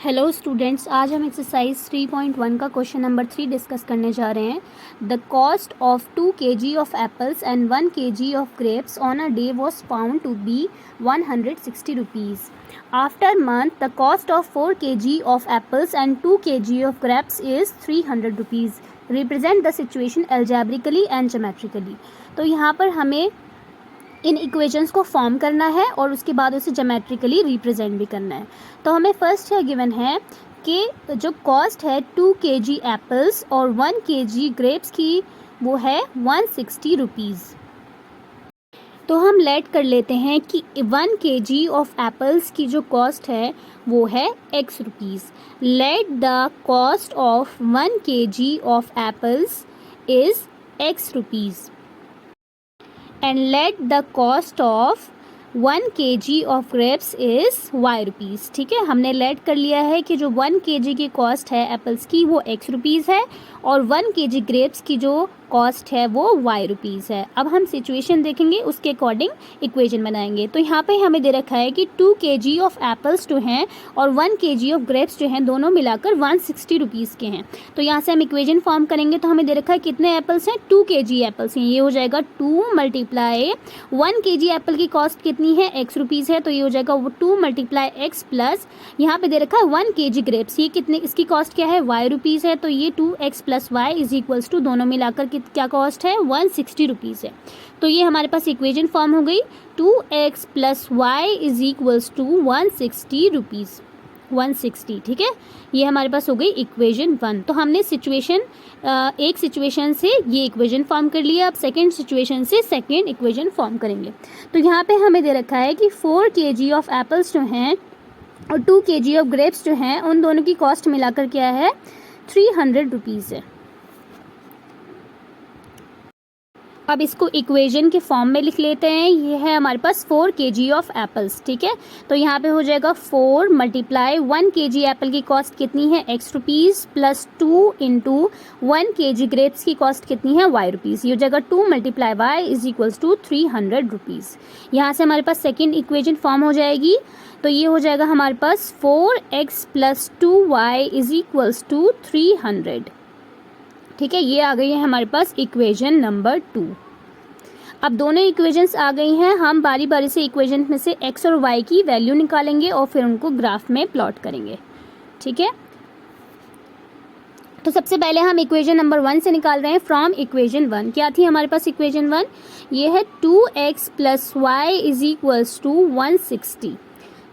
Hello students, आज हम exercise 3.1 का क्वेश्चन नंबर 3 डिस्कस करने जा रहे हैं। The cost of 2 kg of apples and 1 kg of grapes on a day was found to be 160 rupees. After month the cost of 4 kg of apples and 2 kg of grapes is 300 rupees. Represent the situation algebraically and geometrically. तो यहाँ पर हमें इन equations को form करना है और उसके बाद उसे ज्योमेट्रिकली रिप्रेजेंट भी करना है। तो हमें फर्स्ट है गिवन है कि जो कॉस्ट है 2 kg एप्पल्स और 1 kg ग्रेप्स की वो है 160 रुपीज़। तो हम लेट कर लेते हैं कि 1 kg ऑफ एप्पल्स की जो कॉस्ट है वो है x rupees. Let the cost of 1 kg of apples is x rupees and let the cost of 1 kg of grapes is y rupees. ठीक है, हमने लेट कर लिया है कि जो 1 kg की कॉस्ट है एप्पल्स की वो x रुपीज़ है और 1 kg ग्रेप्स की जो कॉस्ट है वो y रुपीज़ है। अब हम सिचुएशन देखेंगे, उसके अकॉर्डिंग इक्वेशन बनाएंगे। तो यहाँ पे हमें दे रखा है कि 2 kg ऑफ एप्पल्स जो हैं और 1 kg ऑफ ग्रेप्स जो हैं दोनों मिलाकर 160 रुपीज़ के हैं। तो यहाँ से हम इक्वेशन फॉर्म करेंगे तो हमें दे रखा है कितने एप्पल्स हैं, 2 kg एप्पल्स हैं। ये हो जाएगा 2 मल्टीप्लाई 1 kg एप्पल की कॉस्ट कितनी है, x रुपीज़ है, तो ये हो जाएगा 2 मल्टीप्लाई x प्लस यहाँ पे दे रखा है 1 kg ग्रेप्स, ये कितने, इसकी कॉस्ट क्या है, y रुपीज़ है, तो ये 2x plus y is equals to दोनों मिलाकर क्या कॉस्ट है 160 रुपीज़ है। तो ये हमारे पास इक्वेशन फॉर्म हो गई 2x plus Y is equals to 160 rupees, 160। ठीक है, ये हमारे पास हो गई इक्वेशन 1। तो हमने सिचुएशन एक सिचुएशन से ये इक्वेशन फॉर्म कर लिया। अब सेकंड सिचुएशन से सेकंड इक्वेशन फॉर्म करेंगे। तो यहाँ पे हमें दे रखा है कि 4 kg ऑफ एप्पल्स जो हैं और 2 kg ऑफ ग्रेप्स जो हैं उन दोनों की कॉस्ट मिलाकर क्या है 300 रुपीज़ है। अब इसको इक्वेशन के फॉर्म में लिख लेते हैं। ये है हमारे पास 4 kg ऑफ एप्पल्स। ठीक है, तो यहाँ पे हो जाएगा 4 मल्टीप्लाई 1 kg एप्पल की कॉस्ट कितनी है x rupees plus 2 into 1 kg grapes की कॉस्ट कितनी है y रुपीज़। ये हो जाएगा 2 multiply y is equals to 300 rupees. यहाँ से हमारे पास सेकेंड इक्वेशन फॉर्म हो जाएगी। तो ये हो जाएगा हमारे पास 4x plus 2y is equals to 300। ठीक है, ये आ गई है हमारे पास इक्वेशन नंबर 2। अब दोनों इक्वेशंस आ गई हैं, हम बारी बारी से इक्वेशन में से x और y की वैल्यू निकालेंगे और फिर उनको ग्राफ में प्लॉट करेंगे। ठीक है, तो सबसे पहले हम इक्वेशन नंबर 1 से निकाल रहे हैं फ्रॉम इक्वेशन 1। क्या थी हमारे पास इक्वेशन 1, ये है 2x plus Y is equals to 160।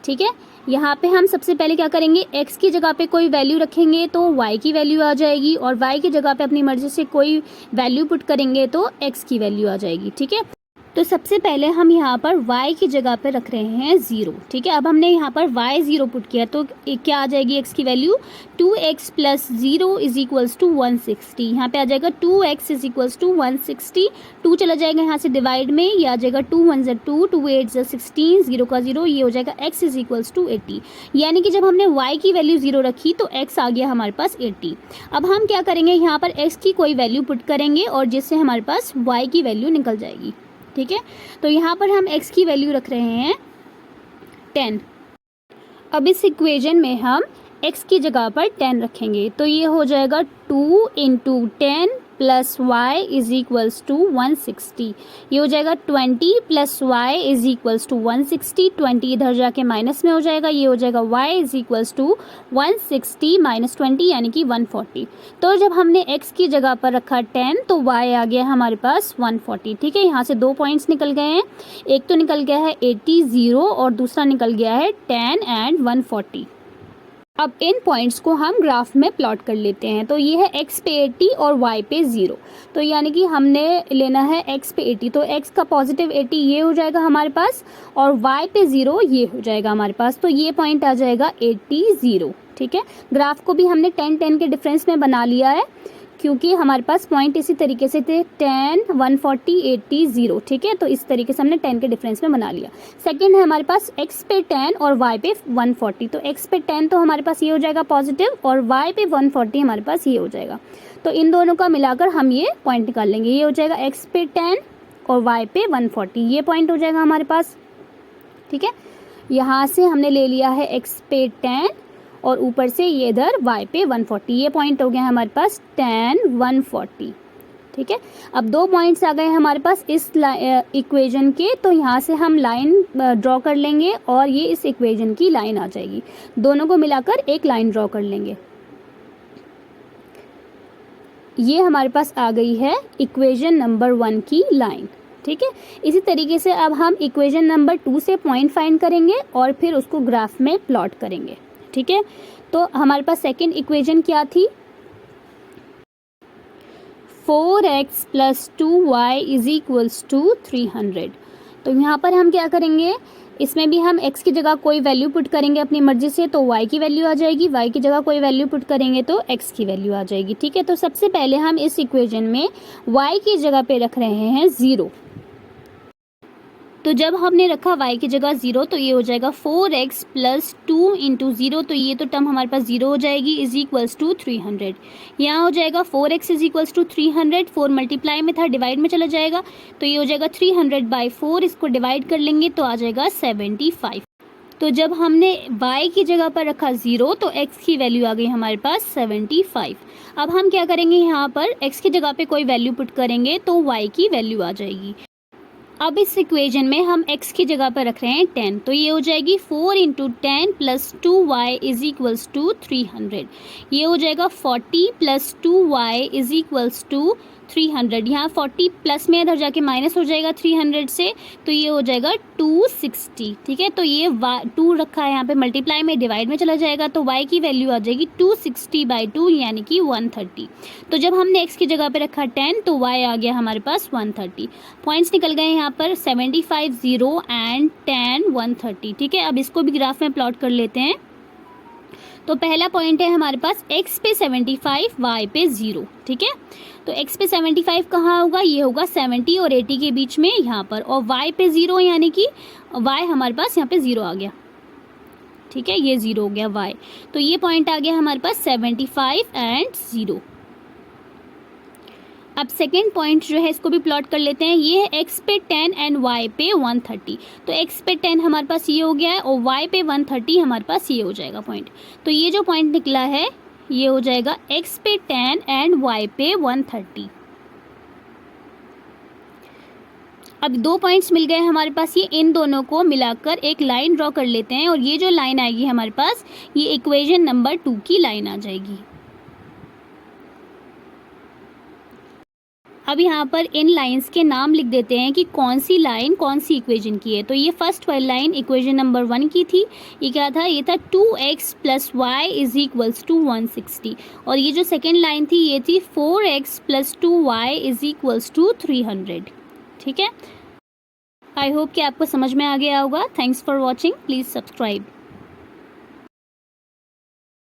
ठीक है, यहाँ पे हम सबसे पहले क्या करेंगे, x की जगह पे कोई वैल्यू रखेंगे तो y की वैल्यू आ जाएगी और y की जगह पे अपनी मर्जी से कोई वैल्यू पुट करेंगे तो x की वैल्यू आ जाएगी। ठीक है, तो सबसे पहले हम यहाँ पर y की जगह पे रख रहे हैं 0। ठीक है, अब हमने यहाँ पर y 0 पुट किया तो क्या आ जाएगी x की value 2x plus 0 is equals to 160। यहाँ पे आ जाएगा 2x इज इक्वल्स टू 160, 2 चला जाएगा यहाँ से डिवाइड में, ये आ जाएगा 2 1 ज़ा 2, 2 8 ज़ा 16, 0 का 0, ये हो जाएगा x इज इक्वल्स टू 80। यानी कि जब हमने y की वैल्यू 0 रखी तो x आ गया हमारे पास 80। अब हम क्या करेंगे, यहाँ पर x की कोई वैल्यू पुट करेंगे और जिससे हमारे पास y की वैल्यू निकल जाएगी। ठीक है, तो यहाँ पर हम x की वैल्यू रख रहे हैं 10। अब इस इक्वेशन में हम x की जगह पर 10 रखेंगे तो ये हो जाएगा 2 into 10 plus Y is equals to 160। ये हो जाएगा 20 plus Y is equals to 160, 20 इधर जाके माइनस में हो जाएगा, ये हो जाएगा y is equals to 160 minus 20 यानी कि 140। तो जब हमने x की जगह पर रखा 10 तो y आ गया हमारे पास 140। ठीक है, यहाँ से 2 पॉइंट्स निकल गए हैं, एक तो निकल गया है 80 0 और दूसरा निकल गया है 10 एंड 140। अब इन पॉइंट्स को हम ग्राफ में प्लॉट कर लेते हैं। तो ये है x पे 80 और y पे 0, तो यानी कि हमने लेना है x पे 80, तो x का पॉजिटिव 80 ये हो जाएगा हमारे पास और y पे 0 ये हो जाएगा हमारे पास, तो ये पॉइंट आ जाएगा 80 0। ठीक है, ग्राफ को भी हमने 10 10 के डिफरेंस में बना लिया है क्योंकि हमारे पास पॉइंट इसी तरीके से थे 10 140 80 0। ठीक है, तो इस तरीके से हमने 10 के डिफरेंस में बना लिया। सेकंड है हमारे पास x पे 10 और y पे 140, तो x पे 10 तो हमारे पास ये हो जाएगा पॉजिटिव और y पे 140 हमारे पास ये हो जाएगा। तो इन दोनों का मिलाकर हम ये पॉइंट निकाल लेंगे, ये हो जाएगा x पे 10 और y पे 140, ये पॉइंट हो जाएगा हमारे पास। ठीक है, यहाँ से हमने ले लिया है x पे 10 और ऊपर से ये इधर y पे 140, ये पॉइंट हो गया हमारे पास tan 140। ठीक है, अब 2 पॉइंट्स आ गए हमारे पास इस इक्वेशन के, तो यहाँ से हम लाइन ड्रॉ कर लेंगे और ये इस इक्वेशन की लाइन आ जाएगी। दोनों को मिलाकर एक लाइन ड्रॉ कर लेंगे। ये हमारे पास आ गई है इक्वेशन नंबर 1 की लाइन। ठीक है, इसी तरीके से अब हम इक्वेशन नंबर 2 से पॉइंट फाइंड करेंगे और फिर उसको ग्राफ में प्लॉट करेंगे। ठीक है, तो हमारे पास सेकंड इक्वेशन क्या थी, 4x + 2y = 300। तो यहाँ पर हम क्या करेंगे, इसमें भी हम x की जगह कोई वैल्यू पुट करेंगे अपनी मर्जी से, तो y की वैल्यू आ जाएगी, y की जगह कोई वैल्यू पुट करेंगे तो x की वैल्यू आ जाएगी। ठीक है, तो सबसे पहले हम इस इक्वेशन में y की जगह पे रख रहे हैं 0। तो जब हमने रखा y की जगह 0 तो ये हो जाएगा 4x + 2 × 0, तो ये तो टर्म हमारे पास 0 हो जाएगी, = 300। यहाँ हो जाएगा 4x = 300, 4 मल्टीप्लाई में था, डिवाइड में चला जाएगा, तो ये हो जाएगा 300/4, इसको डिवाइड कर लेंगे तो आ जाएगा 75। तो जब हमने y की जगह पर रखा 0 तो x की वैल्यू आ गई हमारे पास 75। अब हम क्या करेंगे, यहाँ पर x की जगह पे कोई वैल्यू पुट करेंगे तो y की वैल्यू आ जाएगी। अब इस इक्वेशन में हम x की जगह पर रख रहे हैं 10, तो ये हो जाएगी 4 × 10 + 2y = 300। ये हो जाएगा 40 + 2y = 300। यहाँ 40 प्लस में इधर जाके माइनस हो जाएगा 300 से, तो ये हो जाएगा 260। ठीक है, तो ये 2 रखा है यहाँ पे, मल्टीप्लाई में डिवाइड में चला जाएगा, तो y की वैल्यू आ जाएगी 260/2 यानी कि 130। तो जब हमने x की जगह पे रखा 10 तो y आ गया हमारे पास 130। पॉइंट्स निकल गए यहाँ पर 75, 0 एंड 10, 130। ठीक है, अब इसको भी ग्राफ में प्लॉट कर लेते हैं। तो पहला पॉइंट है हमारे पास x पे 75, y पे 0। ठीक है, तो x पे 75 कहाँ होगा, ये होगा 70 और 80 के बीच में यहाँ पर, और y पे 0 यानी कि y हमारे पास यहाँ पे 0 आ गया। ठीक है, ये 0 हो गया y, तो ये पॉइंट आ गया हमारे पास 75 एंड 0। अब सेकेंड पॉइंट जो है इसको भी प्लॉट कर लेते हैं। ये है x पे 10 एंड y पे 130। तो x पे 10 हमारे पास ये हो गया है और y पे 130 हमारे पास ये हो जाएगा पॉइंट। तो ये जो पॉइंट निकला है ये हो जाएगा x पे 10 एंड y पे 130। अब 2 पॉइंट्स मिल गए हमारे पास, ये इन दोनों को मिलाकर एक लाइन ड्रॉ कर लेते हैं और ये जो लाइन आएगी हमारे पास ये इक्वेशन नंबर 2 की लाइन आ जाएगी। अब यहाँ पर इन लाइंस के नाम लिख देते हैं कि कौन सी लाइन कौन सी इक्वेशन की है। तो ये फर्स्ट वाली लाइन इक्वेशन नंबर 1 की थी, ये क्या था, ये था 2x + y = 160। और ये जो सेकेंड लाइन थी ये थी 4x + 2y = 300। ठीक है, आई होप कि आपको समझ में आ गया होगा। Thanks for watching, please subscribe.